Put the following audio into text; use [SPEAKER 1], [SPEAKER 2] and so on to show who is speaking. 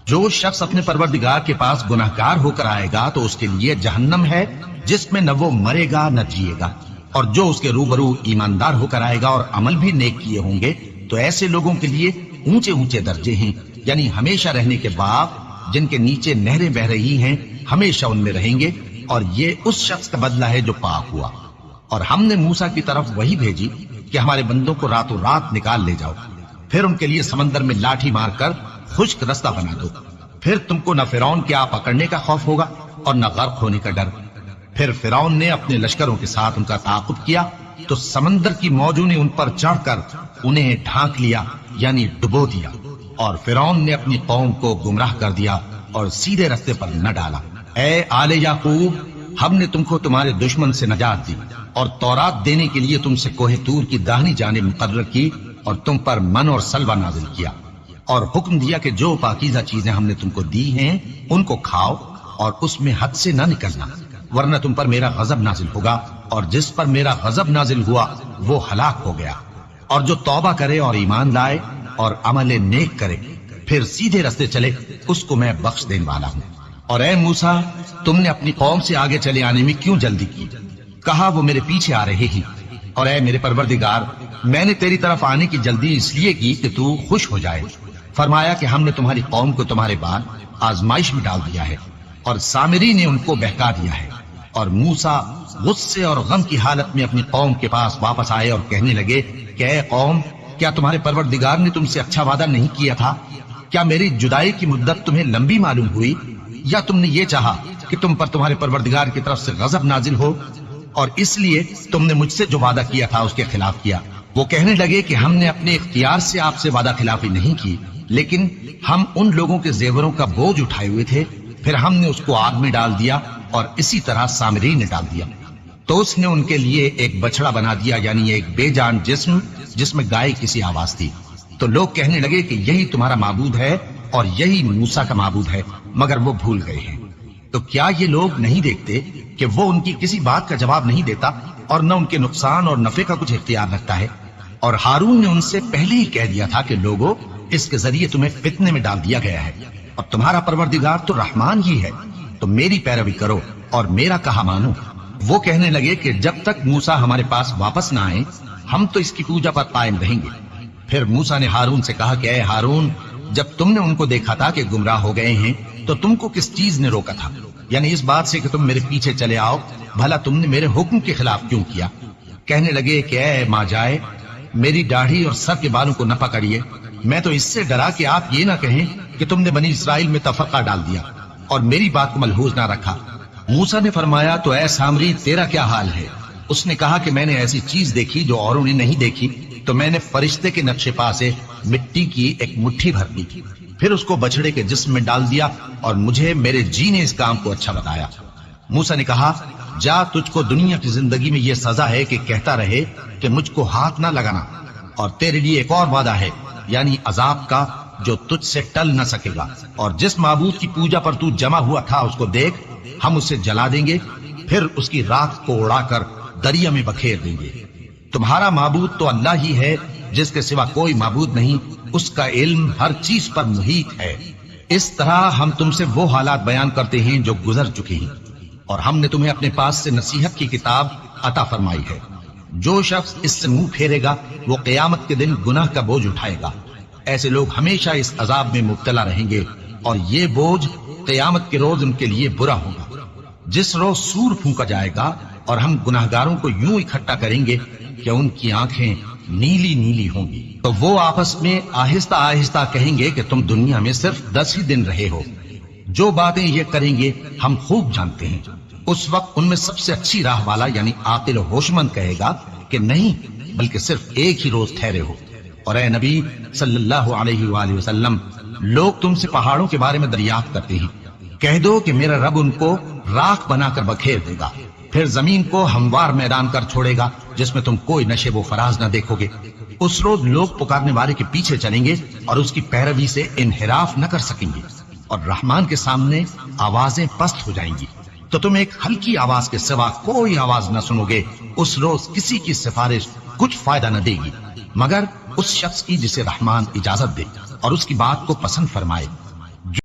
[SPEAKER 1] جو شخص اپنے پروردگار کے پاس گناہگار ہو کر آئے گا تو اس کے لیے جہنم ہے جس میں نہ وہ مرے گا نہ جیے گا، اور جو اس کے روبرو ایماندار ہو کر آئے گا اور عمل بھی نیک کیے ہوں گے تو ایسے لوگوں کے لیے اونچے اونچے درجے ہیں، یعنی ہمیشہ رہنے کے باغ جن کے نیچے نہریں بہ رہی ہیں، ہمیشہ ان میں رہیں گے، اور یہ اس شخص کا بدلہ ہے جو پاک ہوا۔ اور ہم نے موسیٰ کی طرف وہی بھیجی کہ ہمارے بندوں کو راتوں رات نکال لے جاؤ، پھر ان کے لیے سمندر میں لاٹھی مار کر خشک رستہ بنا دو، پھر تم کو نہ فرعون کے آ پکڑنے کا خوف ہوگا اور نہ غرق ہونے کا ڈر۔ پھر فرعون نے اپنے لشکروں کے ساتھ ان کا تعاقب کیا تو سمندر کی موجوں نے ان پر چڑھ کر انہیں ڈھانک لیا، یعنی ڈبو دیا، اور فرعون نے اپنی قوم کو گمراہ کر دیا اور سیدھے رستے پر نہ ڈالا۔ اے آل یعقوب، ہم نے تم کو تمہارے دشمن سے نجات دی اور تورات دینے کے لیے تم سے کوہ طور کی داہنی جانب مقرر کی اور تم پر من اور سلوہ نازل کیا، اور حکم دیا کہ جو پاکیزہ چیزیں ہم نے تم کو دی ہیں ان کو کھاؤ اور اس میں حد سے نہ نکلنا، ورنہ تم پر میرا غضب نازل ہوگا، اور جس پر میرا غضب نازل ہوا وہ ہلاک ہو گیا۔ اور جو توبہ کرے اور ایمان لائے اور عمل نیک کرے پھر سیدھے رستے چلے اس کو میں بخش دینے والا ہوں۔ اور اے موسیٰ، تم نے اپنی قوم سے آگے چلے آنے میں کیوں جلدی کی؟ کہا وہ میرے پیچھے آ رہے ہی۔ اور اے میرے پروردگار، میں نے تیری طرف آنے کی جلدی اس لیے کی کہ تو خوش ہو جائے۔ فرمایا کہ ہم نے تمہاری قوم کو تمہارے بعد آزمائش میں ڈال دیا ہے، اور سامری نے ان کو بہکا دیا ہے۔ اور موسیٰ غصے اور غم کی حالت میں اپنی قوم کے پاس واپس آئے اور کہنے لگے کہ اے قوم، کیا تمہارے پروردگار نے تم سے اچھا وعدہ نہیں کیا تھا؟ کیا میری جدائی کی مدت تمہیں لمبی معلوم ہوئی، یا تم نے یہ چاہا کہ تم پر تمہارے پروردگار کی طرف سے غضب نازل ہو، اور اس لیے تم نے مجھ سے جو وعدہ کیا تھا اس کے خلاف کیا؟ وہ کہنے لگے کہ ہم نے اپنے اختیار سے آپ سے وعدہ خلافی نہیں کی، لیکن ہم ان لوگوں کے زیوروں کا بوجھ اٹھائے ہوئے تھے، پھر ہم نے اس کو آگ میں ڈال دیا اور اسی طرح سامری نے ڈال دیا۔ تو اس نے ان کے لیے ایک بچڑا بنا دیا، یعنی ایک بے جان جسم جس میں گائے کسی آواز تھی۔ تو لوگ کہنے لگے کہ یہی تمہارا معبود ہے اور یہی موسیٰ کا معبود ہے، مگر وہ بھول گئے ہیں۔ تو کیا یہ لوگ نہیں دیکھتے کہ وہ ان کی کسی بات کا جواب نہیں دیتا اور نہ ان کے نقصان اور نفع کا کچھ اختیار رکھتا ہے؟ اور ہارون نے ان سے پہلے ہی کہہ دیا تھا کہ لوگوں، اس کے ذریعے تمہیں فتنے میں ڈال دیا گیا ہے، اور تمہارا پروردگار تو رحمان ہی ہے، تو میری پیروی کرو اور میرا کہا مانو۔ وہ کہنے لگے کہ جب تک موسیٰ ہمارے پاس واپس نہ آئے ہم تو اس کی پوجا پر قائم رہیں گے۔ پھر موسیٰ نے ہارون سے کہا کہ اے ہارون، جب تم نے ان کو دیکھا تھا کہ گمراہ ہو گئے ہیں تو تم کو کس چیز نے روکا تھا؟ یعنی اس بات سے کہ تم میرے پیچھے چلے آؤ، بھلا تم نے میرے حکم کے خلاف کیوں کیا؟ کہنے لگے کہ اے ماں جائے، میری داڑھی اور سر کے بالوں کو نہ پکڑیے، میں تو اس سے ڈرا کہ آپ یہ نہ کہیں کہ تم نے بنی اسرائیل میں تفرقہ ڈال دیا اور میری بات کو ملحوظ نہ رکھا۔ موسیٰ نے فرمایا تو اے سامری، تیرا کیا حال ہے؟ اس نے کہا کہ میں نے ایسی چیز دیکھی جو اوروں نے نہیں دیکھی، تو میں نے فرشتے کے نقش پا سے مٹی کی ایک مٹھی بھر دی، پھر اس کو بچڑے کے جسم میں ڈال دیا، اور مجھے میرے جی نے اس کام کو اچھا بتایا۔ موسیٰ نے کہا جا، تجھ کو دنیا کی زندگی میں یہ سزا ہے کہ کہتا رہے کہ مجھ کو ہاتھ نہ لگانا، اور تیرے لیے ایک اور وعدہ ہے، یعنی عذاب کا جو تجھ سے ٹل نہ سکے گا۔ اور جس معبود کی پوجا پر تو جمع ہوا تھا اس کو دیکھ، ہم اسے جلا دیں گے، پھر اس کی راکھ کو اڑا کر دریا میں بکھیر دیں گے۔ تمہارا معبود تو اللہ ہی ہے، جس کے سوا کوئی معبود نہیں، اس کا علم ہر چیز پر محیط ہے۔ اس طرح ہم تم سے وہ حالات بیان کرتے ہیں جو گزر چکے ہیں، اور ہم نے تمہیں اپنے پاس سے نصیحت کی کتاب عطا فرمائی ہے۔ جو شخص اس سے منہ پھیرے گا وہ قیامت کے دن گناہ کا بوجھ اٹھائے گا۔ ایسے لوگ ہمیشہ اس عذاب میں مبتلا رہیں گے، اور یہ بوجھ قیامت کے روز ان کے لیے برا ہوگا، جس روز سور پھونکا جائے گا، اور ہم گناہگاروں کو یوں اکٹھا کریں گے کہ ان کی آنکھیں نیلی نیلی ہوں گی۔ تو وہ آپس میں آہستہ آہستہ کہیں گے کہ تم دنیا میں صرف 10 ہی دن رہے ہو، جو باتیں یہ کریں گے ہم خوب جانتے ہیں۔ اس وقت ان میں سب سے اچھی راہ والا یعنی عاقل و ہوشمند کہے گا کہ نہیں، بلکہ صرف ایک ہی روز ٹھہرے ہو۔ اور اے نبی صلی اللہ علیہ وآلہ وسلم، لوگ تم سے پہاڑوں کے بارے میں دریافت کرتے ہیں، کہہ دو کہ میرا رب ان کو راکھ بنا کر بکھیر دے گا، پھر زمین کو ہموار میدان کر چھوڑے گا جس میں تم کوئی نشیب و فراز نہ دیکھو گے۔ اس روز لوگ پکارنے والے کے پیچھے چلیں گے اور اس کی پیروی سے انحراف نہ کر سکیں گے، اور رحمان کے سامنے آوازیں پست ہو جائیں گی، تو تم ایک ہلکی آواز کے سوا کوئی آواز نہ سنو گے۔ اس روز کسی کی سفارش کچھ فائدہ نہ دے گی مگر اس شخص کی جسے رحمان اجازت دے اور اس کی بات کو پسند فرمائے۔